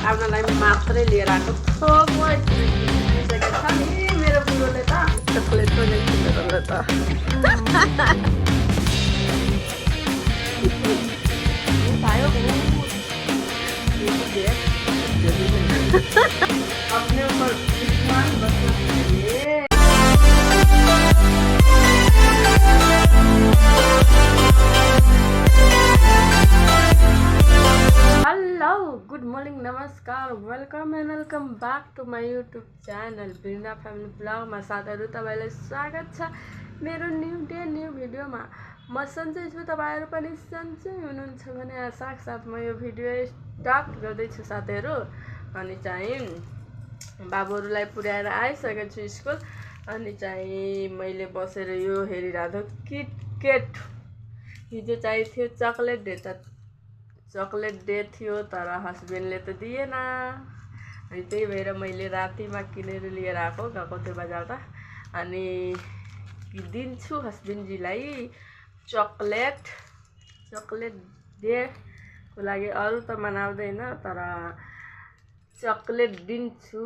आउनलाई मात्रै लिएर आएको थोक छ नि मेरो बुढोले त चक्लेट पनि किनेर त पायो अपने ऊपर विश्वास रखना चाहिए। हेलो गुड मॉर्निंग नमस्कार welcome and welcome back to my YouTube channel Birna family blog में साथीहरु तपाईलाई स्वागत छ मेरो न्यू डे न्यू भिडियो में। म सन्चै छु तपाईहरु पनि सन्चै हुनुहुन्छ भने साथसाथ म यो भिडियो स्टार्ट गर्दै छु साथीहरु। अनि चाहिँ बाबुहरुलाई पुर्याएर आइसकेको छु स्कुल। अनि चाहिँ मैले बसेर यो हेरिरहेको किटकेट हिजो चाहिँ थियो चकलेट डे थियो तर हस्बेन्डले त दिएन। अनि त्यही भएर मैले रातिमा किनेर लिएर गएको थियो बजार त। अनि दिन्छु हस्बेन्डजीलाई चकलेट डे को लागि अरु त मनाउँदैन तर चकलेट दिन्छु।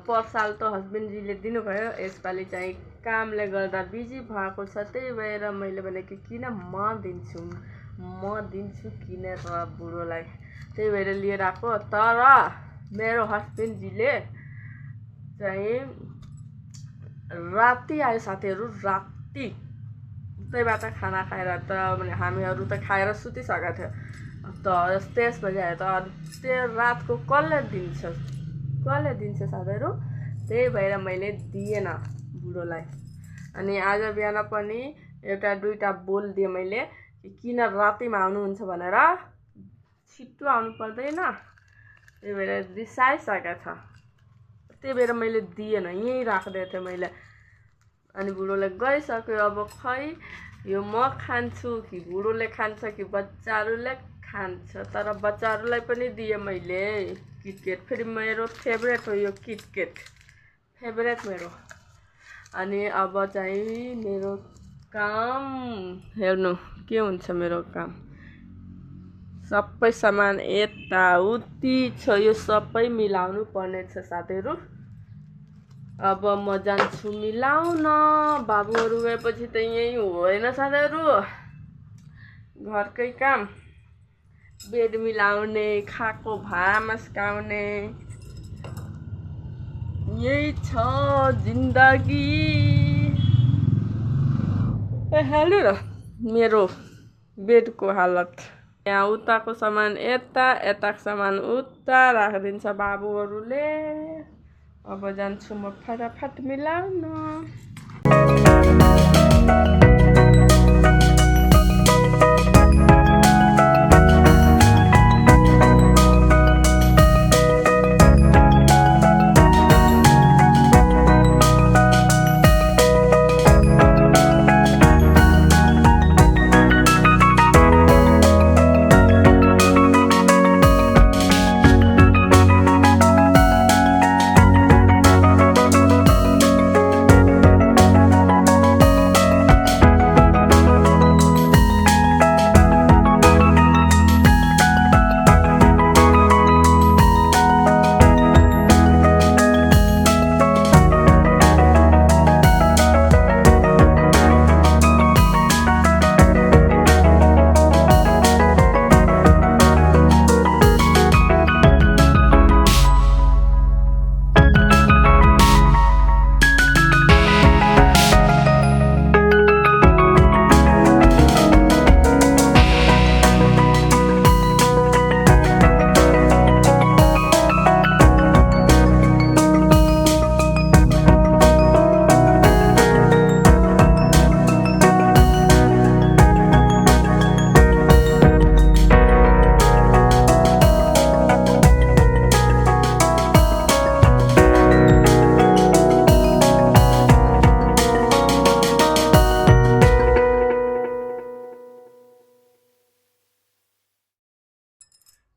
पर साल त हस्बेन्डजीले दिनुभयो, यसपालि चाहिँ कामले गर्दा बिजी भएको छ। त्यही भएर मैले भने कि किन म दिन्छु किनेर बुढोलाई। त्यही भएर लिएर आएको। तर मेरो हस्बेन्डजीले चाहिँ राति आयो साथीहरु, राति उतैबाट खाना खाएर त हामीहरु त खाएर सुतिसकेको थियो त 23 बजे आयो त। त्यो रातको कसले दिन्छ साथीहरु। त्यही भएर मैले दिएन बुढोलाई। अनि आज बिहान पनि एउटा दुईटा बोल दिए मैले किन रातिमा आउनुहुन्छ भनेर, छिट्टो आउनु पर्दैन। त्यही भएर रिसाइसकेको छ। त्यही भएर मैले दिएन, यही राख्दै थिएँ मैले। अनि बुढोले गइसक्यो। अब खै यो म खान्छु कि बुढोले खान्छ कि बच्चाहरुले खान्छ। तर बच्चाहरुलाई पनि दिए मैले किटकेट। फेरि मेरो फेभरेट हो यो किटकेट, फेभरेट मेरो। अनि अब चाहिँ मेरो काम हेर्नु के हुन्छ। मेरो काम सबै सामान यताउति छ, यो सबै मिलाउनु पर्ने छ साथीहरु। अब म जान्छु मिलाउन। बाबुहरु गएपछि त यही होइन साथीहरु, घरकै काम, बेड मिलाउने, खाको भाँडा मस्काउने, यही छ जिन्दगी। हेर्नु न मेरो बेडको हालत। यहाँ उताको सामान यता, यताको सामान उता राखिदिन्छ बाबुहरुले। अब जान्छु म फटाफट मिलाउन।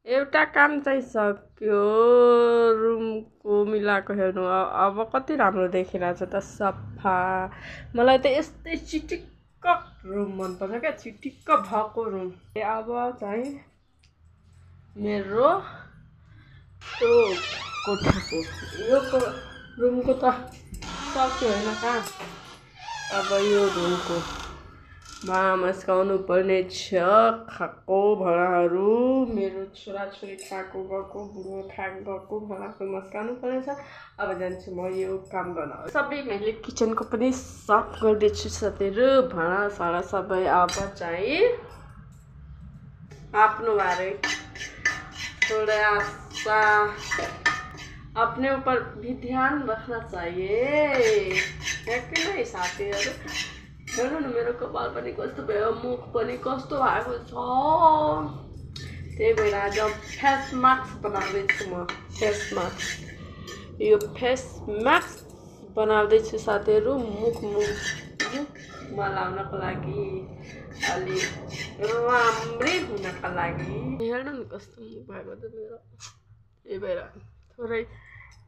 एउटा काम चाहिँ सक्यो, रुमको मिलाएको हेर्नु। अब कति राम्रो देखिरहेछ त, सफा। मलाई त यस्तै चिटिक्क रुम मनपर्छ क्या चिटिक्क भएको रुम। अब चाहिँ मेरो त्यो कोठाको यो रुमको त सक्यो होइन कहाँ। अब यो रुमको भाँडा मस्काउनु पर्ने छ। खाएको भाँडाहरू मेरो छोराछोरी खाएको गएको बुढो खाएको गएको भाँडाहरू मस्काउनु पर्नेछ। अब जान्छु म यो काम गर्न। सबै मैले किचनको पनि साफ गर्दैछु साथीहरू, भाँडासाँडा सबै। अब चाहिँ आफ्नो बारे थोड़ा सा अपने ऊपर भी ध्यान रखना चाहिए है कि नहीं साथीहरू। हेर्नु न मेरो कपाल पनि कस्तो भयो, मुख पनि कस्तो भएको छ। त्यही भएर आज फेस मास्क बनाउँदैछु म। फेस मास्क, यो फेस मास्क बनाउँदैछु साथीहरू, मुखमा लाउनको लागि, अलि राम्रै हुनका लागि। हेर्नु न कस्तो मुख भएको त मेरो। त्यही भएर थोरै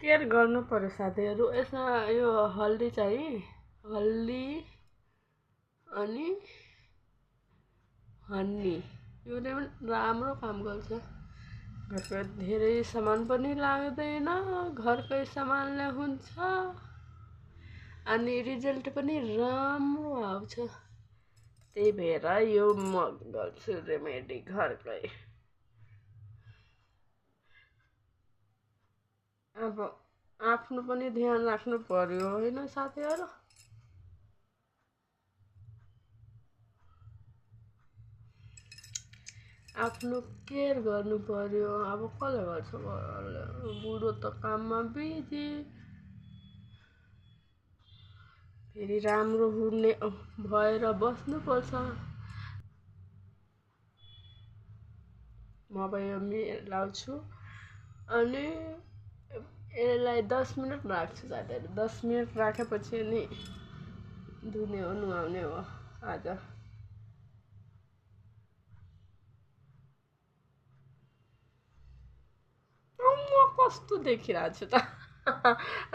केयर गर्नु पर्यो साथीहरू। यसमा यो हल्दी चाहिँ हल्दी अनि हनी योले पनि राम्रो काम गर्छ। घरको धेरै सामान पनि लाग्दैन, घरकै सामानले हुन्छ अनि रिजल्ट पनि राम्रो आउँछ। त्यही भएर यो म गर्छु रेमेडी घरकै। अब आफ्नो पनि ध्यान राख्नु पर्यो होइन साथीहरू। आफ्नो केयर गर्नु पर्यो। अब कसले गर्छ घरले, बुढो त काममा बिजी। फेरि राम्रो हुने भएर बस्नुपर्छ। म अब यो लाउँछु अनि यसलाई 10 मिनट राख्छु साथीहरू। 10 मिनट राखेपछि अनि धुने हो, नुहाउने हो आज। कस्तो देखिरहेको छु त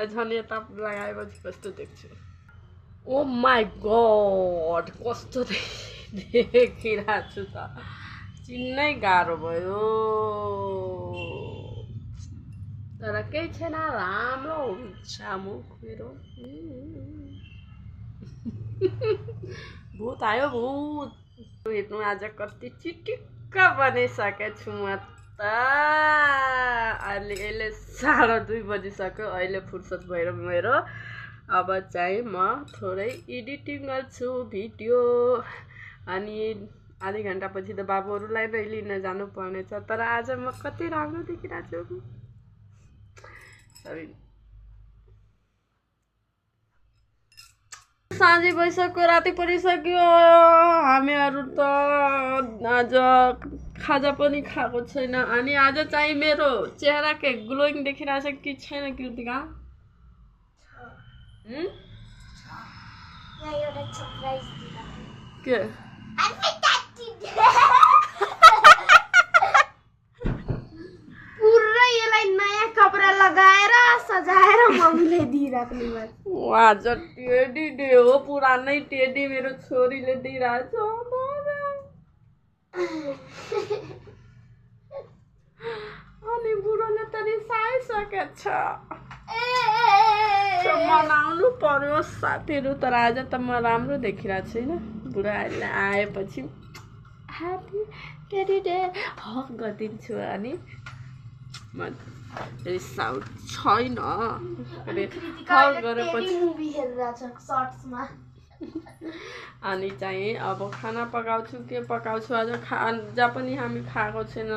झन् यता लगाएपछि कस्तो देख्छु। ओ माई गड कस्तो देखिरहेको छु त, चिन्नै गाह्रो भयो। तर केही छैन, राम्रो हुन्छ मुख मेरो। भूत आयो भूत। हेर्नु आज कति चिटिक्क बनाइसकेछु म त। अहिले यसले 2:30 बजिसक्यो, अहिले फुर्सद भएर मेरो। अब चाहिँ म थोरै एडिटिङ गर्छु भिडियो अनि आधी घन्टापछि त बाबुहरूलाई नै लिन जानुपर्ने छ। तर आज म कति राम्रो देखिरहेको छु। साँझी भइसक्यो, राति परिसक्यो। हामीहरू त आज खाजा पनि खाएको छैन अनि आज चाहिँ मेरो चेहरा के ग्लोइङ देखिरहेछ कि छैन कृतिका? के पुरै यसलाई नयाँ कपडा लगाएर सजाएर मम्मीले दिइराख्नु भएको। आज टेडी डे हो, पुरानै टेडी मेरो छोरीले दिइरहेछ। अनि बुढोले त रिसाइसकेछ। मनाउनु पर्यो साथीहरू। तर आज त म राम्रो देखिरहेको छु होइन। बुढाहरूले आएपछि ह्याप्पी टेडी डे हक गरिदिन्छु अनि म रिसाउ छैन। अनि चाहिँ अब खाना पकाउँछु। के पकाउँछु आज? खाजा पनि हामी खाएको छैन।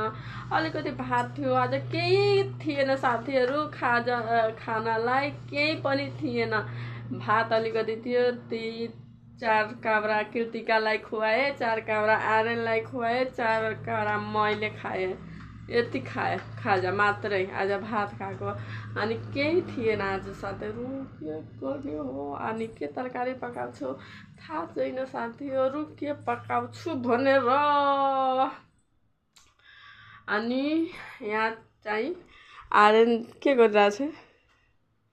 अलिकति भात थियो, आज केही थिएन साथीहरू। खानालाई केही पनि थिएन। भात अलिकति थियो, त्यही 4 काब्रा कृतिकालाई खुवाएँ, 4 काब्रा आर्यनलाई खुवाएँ, 4 काब्रा मैले खाएँ। यति खाएँ खाजा मात्रै, आज भात खाएको। अनि केही थिएन आज साथीहरू। के गर्ने हो अनि के तरकारी पकाउँछु थाहा छैन साथीहरू, के पकाउँछु भनेर। अनि यहाँ चाहिँ आर्यन के गरिरहेछ?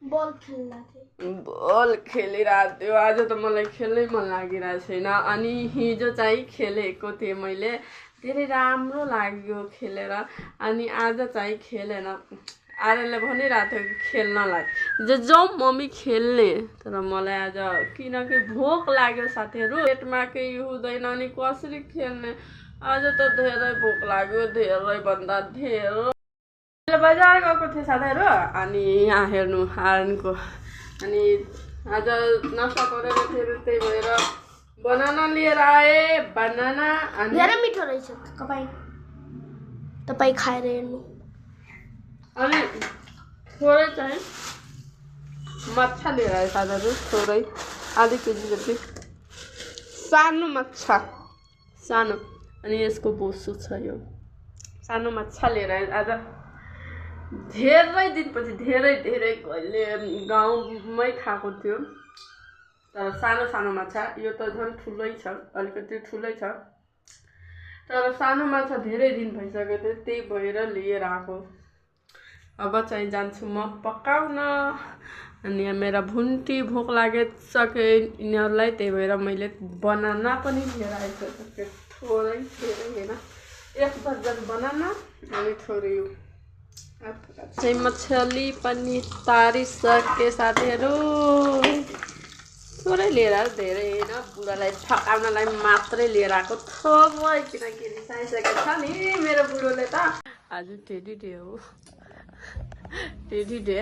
बल खेल्न थियो बल खेलिरहेको थियो आज त मलाई खेल्नै मन लागिरहेको छैन अनि हिजो चाहिँ खेलेको थिएँ मैले धेरै राम्रो लाग्यो खेलेर अनि आज चाहिँ खेलेन आर्यनले भनिरहेको थियो खेल्नलाई जाउँ मम्मी खेल्ने तर मलाई आज किनकि भोक लाग्यो साथीहरू पेटमा केही हुँदैन अनि कसरी खेल्ने आज त धेरै भोक लाग्यो धेरैभन्दा धेरै बजार गएको थिएँ साथीहरू अनि यहाँ हेर्नु आर्यनको अनि आज नसा परेको थियो त्यही भएर बनाना लिएर आए बनाना अनि धेरै मिठो रहेछ तपाईँ खाएर हेर्नु अनि थोरै चाहिँ माछा लिएर आए साथीहरू थोरै आधी केजी जति सानो माछा सानो अनि यसको बोसु छ यो सानो माछा लिएर आए आज धेरै दिनपछि धेरै कहिले गाउँमै खाएको थियो तर सानो सानो माछा यो त झन् ठुलै छ अलिकति ठुलै छ तर सानो माछा धेरै दिन भइसकेको थियो त्यही भएर लिएर आएको अब चाहिँ जान्छु म पकाउन अनि मेरा भुन्टी भोक लागिसके यिनीहरूलाई त्यही भएर मैले बनाना पनि लिएर आएको थोरै होइन एक दर्जन बनाना अनि थोरै चाहिँ मछली पनि तारिसके साथीहरू थोरै लिएर धेरै होइन बुढोलाई फकाउनलाई मात्रै लिएर आएको थोरै किनकि रिसाइसकेको छ नि मेरो बुढोले त आज टेडी डे हो टेडी डे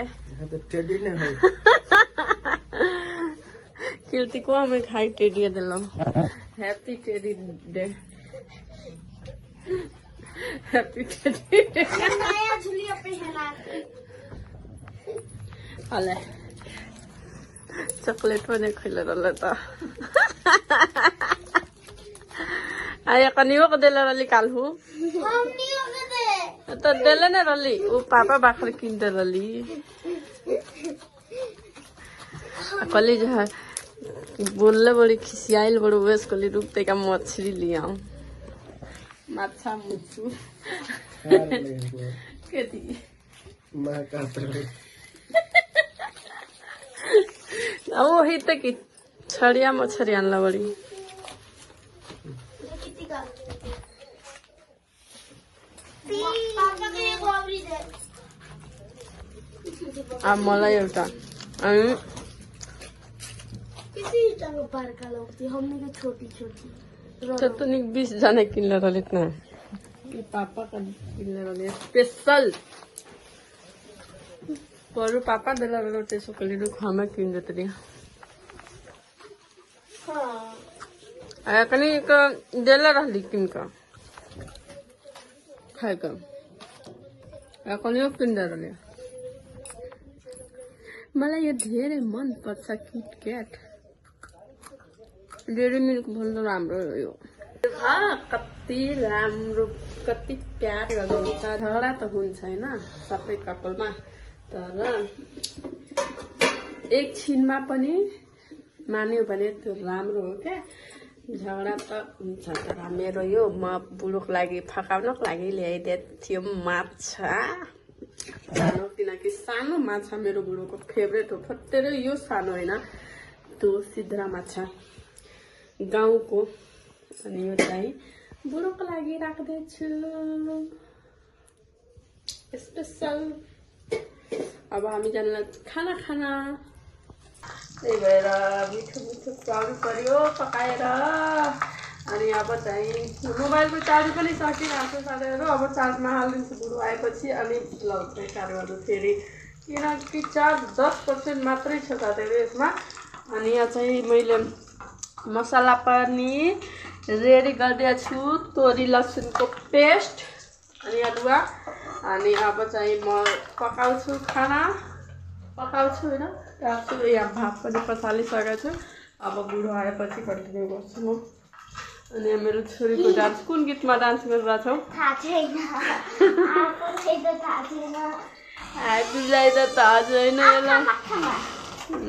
कीर्ति को हमें खाई टेडी दिलम happy teddy day happy teddy day नयाँ झुलिया पहना अले चॉकलेट पनि खैला रले त आया कनियो को देला रली कालहु हमनी ओके दे त देले न रली उ पापा बाखर किन्दै रली कली जहाँ बोलले बड़ी खिसियाइल बड़ो वेस कली रुकते का मछली लिया माछा मुछु केती अब वही त कि छड़िया मछरी आनला बड़ी अब मलाई एउटा अनि तो 20 जना किन्ने रहले न कि पापा का किन्ने रहले स्पेशल परू पापा देला रहले त्यसो कले रु खामा किन्दै तरी आया कनी एक देला रहली किनका खाएका आया कनी किन्दै रहले मलाई यो धेरै मन पर्छ किटक्याट डेरी मिल्क भन्दा राम्रो हो यो कति राम्रो कति प्यार गर्नुहुन्छ झगडा त हुन्छ हैन सबै कपालमा तर एकछिनमा पनि मान्यो भने त्यो राम्रो हो क्या झगडा त हुन्छ तर मेरो यो म बुढोको लागि फकाउनको लागि ल्याइदिएको थियो माछा सानो किनकि सानो माछा मेरो बुढोको फेभरेट हो फत्तेरै यो सानो होइन त्यो सिद्रा माछा गाउँको अनि यो चाहिँ बुढोको लागि राख्दैछु स्पेशल अब हामी जानलाई खाना खाना त्यही भएर मिठो मिठो खुवाउनु पर्यो पकाएर अनि अब चाहिँ मोबाइलको चार्ज पनि सकिरहेको छ साथीहरू अब चार्जमा हालिदिन्छु बुढो आएपछि अनि ब्लग चाहिँ स्टार्ट गर्नु फेरि किनकि चार्ज 10% मात्रै छ साथीहरू यसमा अनि यहाँ चाहिँ मैले मसला पनि रेडी गरिदिएको छु तोरी लसुनको पेस्ट अनि अदुवा अनि अब चाहिँ म पकाउँछु खाना पकाउँछु होइन राख्छु यहाँ भात पनि पसालिसकेको छु अब बुढो आएपछि कन्टिन्यू गर्छु म अनि मेरो छोरीको डान्स कुन गीतमा डान्स गरिरहेको छौ थाहा छैन आफूलाई त थाहा छैन आफूलाई त थाहा छैन